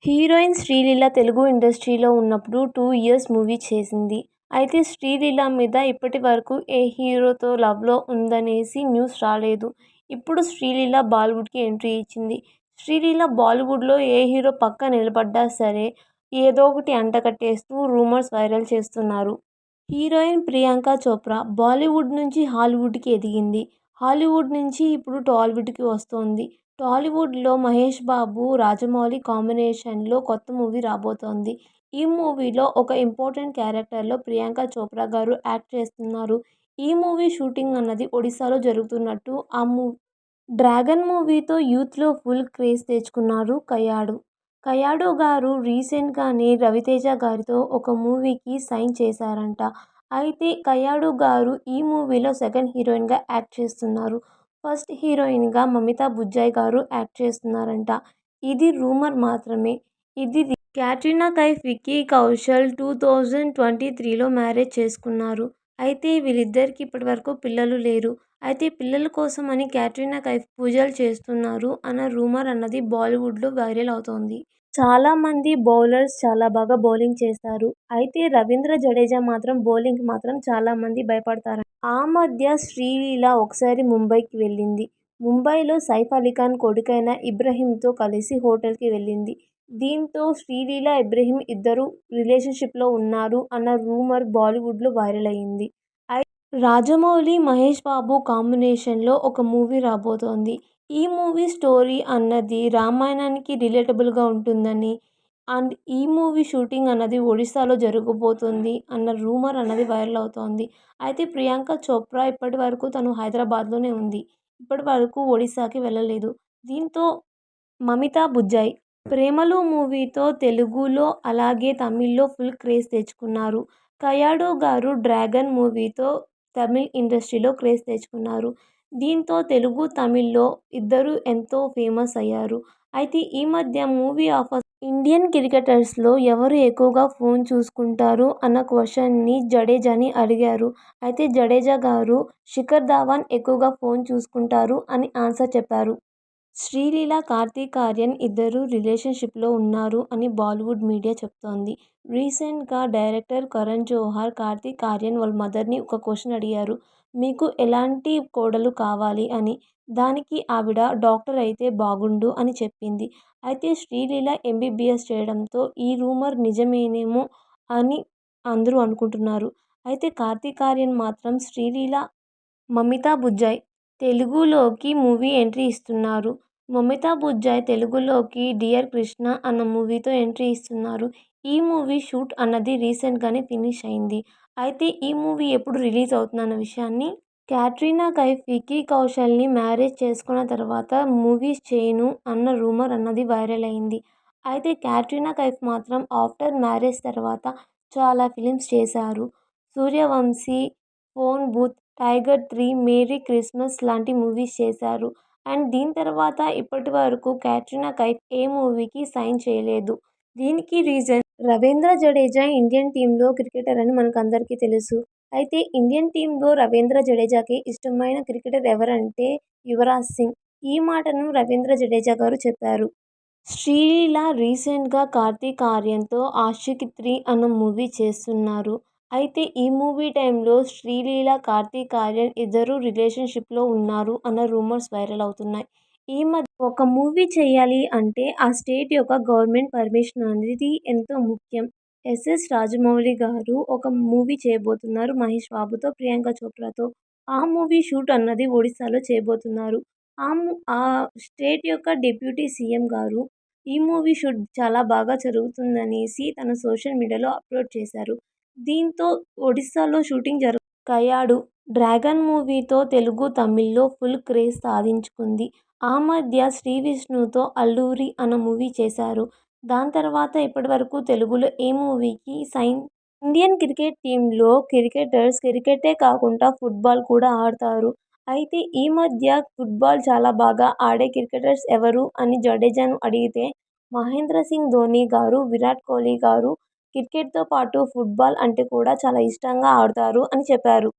Heroine Sreeleela Telugu ఇండస్ట్రీలో ఉన్నప్పుడు 2 years movie చేసింది. అయితే శ్రీలీల మీద ఇప్పటి వరకు ఏ హీరోతో లవ్‌లో ఉందనేసి న్యూస్ రాలేదు. ఇప్పుడు శ్రీలీల బాలీవుడ్‌కి ఎంట్రీ ఇచ్చింది. శ్రీలీల బాలీవుడ్‌లో ఏ హీరో పక్కన నిలబడ్డా సరే ఏదో ఒకటి అంటగట్టేస్తూ రూమర్స్ వైరల్ చేస్తున్నారు. హీరోయిన్ ప్రియాంక చోప్రా బాలీవుడ్ నుంచి హాలీవుడ్‌కి ఎదిగింది. హాలీవుడ్ నుంచి ఇప్పుడు టాలీవుడ్‌కి వస్తోంది. టాలీవుడ్‌లో మహేష్ బాబు, రాజమౌళి కాంబినేషన్‌లో కొత్త మూవీ రాబోతోంది. ఈ మూవీలో ఒక ఇంపార్టెంట్ క్యారెక్టర్‌లో ప్రియాంక చోప్రా గారు యాక్ట్ చేస్తున్నారు. ఈ మూవీ షూటింగ్ అన్నది ఒడిశాలో జరుగుతున్నట్టు డ్రాగన్ మూవీతో యూత్‌లో ఫుల్ క్రేజ్ తెచ్చుకున్నారు కయాడు. కయాడు గారు రీసెంట్‌గానే రవితేజ గారితో ఒక మూవీకి సైన్ చేశారంట. అయితే కయాడు గారు ఈ మూవీలో సెకండ్ హీరోయిన్‌గా యాక్ట్ చేస్తున్నారు. ఫస్ట్ హీరోయిన్‌గా మమితా బుజ్జాయ్ గారు యాక్ట్ చేస్తున్నారంట. ఇది రూమర్ మాత్రమే. క్యాట్రినా కైఫ్, విక్కీ కౌశల్ 2023లో మ్యారేజ్ చేసుకున్నారు. అయితే వీళ్ళిద్దరికీ ఇప్పటివరకు పిల్లలు లేరు. అయితే పిల్లల కోసం అని క్యాట్రినా కైఫ్ పూజలు చేస్తున్నారు అన్న రూమర్ అన్నది బాలీవుడ్‌లో వైరల్ అవుతోంది. చాలామంది బౌలర్స్ చాలా బాగా బౌలింగ్ చేస్తారు. అయితే రవీంద్ర జడేజా మాత్రం బౌలింగ్‌కి మాత్రం చాలామంది భయపడతారంట. ఆ మధ్య శ్రీలీల ఒకసారి ముంబైకి వెళ్ళింది. ముంబైలో సైఫ్ అలీఖాన్ కొడుకైన ఇబ్రహీంతో కలిసి హోటల్‌కి వెళ్ళింది. దీంతో శ్రీలీల, ఇబ్రహీం ఇద్దరూ రిలేషన్‌షిప్‌లో ఉన్నారు అన్న రూమర్ బాలీవుడ్‌లో వైరల్ అయింది. రాజమౌళి, మహేష్ బాబు కాంబినేషన్‌లో ఒక మూవీ రాబోతోంది. ఈ మూవీ స్టోరీ అన్నది రామాయణానికి రిలేటబుల్‌గా ఉంటుందని అండ్ ఈ మూవీ షూటింగ్ అన్నది ఒడిశాలో జరగబోతుంది అన్న రూమర్ అన్నది వైరల్ అవుతోంది. అయితే ప్రియాంక చోప్రా ఇప్పటి వరకు తను హైదరాబాద్‌లోనే ఉంది. ఇప్పటి వరకు ఒడిశాకి వెళ్ళలేదు. దీంతో మమితా బుజ్జాయ్ 'ప్రేమలు' మూవీతో తెలుగులో అలాగే తమిళ్లో ఫుల్ క్రేజ్ తెచ్చుకున్నారు. కయాడు గారు 'డ్రాగన్' మూవీతో తమిళ్ ఇండస్ట్రీలో క్రేజ్ తెచ్చుకున్నారు. దీంతో తెలుగు, తమిళ్లో ఇద్దరూ ఎంతో ఫేమస్ అయ్యారు. అయితే ఈ మధ్య మూవీ ఆఫర్స్ ఇండియన్ క్రికెటర్స్‌లో ఎవరు ఎక్కువగా ఫోన్ చూసుకుంటారు అన్న క్వశ్చన్‌ని జడేజాని అడిగారు. అయితే జడేజా గారు శిఖర్ ధవన్ ఎక్కువగా ఫోన్ చూసుకుంటారు అని ఆన్సర్ చెప్పారు. శ్రీలీల, కార్తీక్ ఆర్యన్ ఇద్దరూ రిలేషన్‌షిప్‌లో ఉన్నారు అని బాలీవుడ్ మీడియా చెప్తోంది. రీసెంట్‌గా డైరెక్టర్ కరణ్ జోహర్, కార్తీక్ ఆర్యన్ వాళ్ళ మదర్‌ని ఒక క్వశ్చన్ అడిగారు. మీకు ఎలాంటి కోడలు కావాలి అని. దానికి ఆవిడ డాక్టర్ అయితే బాగుండు అని చెప్పింది. అయితే శ్రీలీల ఎంబీబీఎస్ చేయడంతో ఈ రూమర్ నిజమేనేమో అని అందరూ అనుకుంటున్నారు. అయితే కార్తీక్ ఆర్యన్ మాత్రం శ్రీలీల, మమితా బుజ్జాయ్ తెలుగులోకి మూవీ ఎంట్రీ ఇస్తున్నారు. మమితా బుజ్జాయ్ తెలుగులోకి 'డియర్ కృష్ణ' అన్న మూవీతో ఎంట్రీ ఇస్తున్నారు. ఈ మూవీ షూట్ అన్నది రీసెంట్‌గానే ఫినిష్ అయింది. అయితే ఈ మూవీ ఎప్పుడు రిలీజ్ అవుతుందన్న విషయాన్ని క్యాట్రినా కైఫ్, విక్కీ కౌశల్‌ని మ్యారేజ్ చేసుకున్న తర్వాత మూవీస్ చేయను అన్న రూమర్ అన్నది వైరల్ అయింది. అయితే క్యాట్రినా కైఫ్ మాత్రం ఆఫ్టర్ మ్యారేజ్ తర్వాత చాలా ఫిల్మ్స్ చేశారు. 'Suryavanshi', 'phone booth', 'tiger 3', 'merry Christmas' లాంటి మూవీస్ చేశారు. అండ్ దీని తర్వాత ఇప్పటి వరకు క్యాట్రినా కైఫ్ ఏ మూవీకి సైన్ చేయలేదు. దీనికి రీజన్ రవీంద్ర జడేజా ఇండియన్ టీమ్‌లో క్రికెటర్ అని మనకందరికీ తెలుసు. అయితే ఇండియన్ టీమ్‌లో రవీంద్ర జడేజాకి ఇష్టమైన క్రికెటర్ ఎవరంటే యువరాజ్ సింగ్. ఈ మాటను రవీంద్ర జడేజా గారు చెప్పారు. శ్రీలీల రీసెంట్‌గా కార్తీక్ ఆర్యన్‌తో 'ఆషిక్ 3' అన్న మూవీ చేస్తున్నారు. అయితే ఈ మూవీ టైంలో శ్రీలీల, కార్తీక్ ఆర్యన్ ఇద్దరూ రిలేషన్‌షిప్‌లో ఉన్నారు అన్న రూమర్స్ వైరల్ అవుతున్నాయి. ఈ మధ్య ఒక మూవీ చేయాలి అంటే ఆ స్టేట్ యొక్క గవర్నమెంట్ పర్మిషన్ అనేది ఎంతో ముఖ్యం. ఎస్ఎస్ రాజమౌళి గారు ఒక మూవీ చేయబోతున్నారు మహేష్ బాబుతో, ప్రియాంక చోప్రాతో. ఆ మూవీ షూట్ అన్నది ఒడిశాలో చేయబోతున్నారు. ఆ స్టేట్ యొక్క డిప్యూటీ సీఎం గారు ఈ మూవీ షూట్ చాలా బాగా జరుగుతుందనేసి తన సోషల్ మీడియాలో అప్లోడ్ చేశారు. దీంతో ఒడిశాలో షూటింగ్ కయాడు 'డ్రాగన్' మూవీతో తెలుగు, తమిళ్లో ఫుల్ క్రేజ్ సాధించుకుంది. ఆ మధ్య శ్రీ విష్ణుతో 'అల్లూరి' అన్న మూవీ చేశారు. దాని తర్వాత ఇప్పటివరకు తెలుగులో ఏ మూవీకి ఇండియన్ క్రికెట్ టీమ్‌లో క్రికెటర్స్ క్రికెటే కాకుండా ఫుట్బాల్ కూడా ఆడతారు. అయితే ఈ మధ్య ఫుట్బాల్ చాలా బాగా ఆడే క్రికెటర్స్ ఎవరు అని జడేజాను అడిగితే మహేంద్ర సింగ్ ధోని గారు, విరాట్ కోహ్లీ గారు క్రికెట్‌తో పాటు ఫుట్బాల్ అంటే కూడా చాలా ఇష్టంగా ఆడతారు అని చెప్పారు.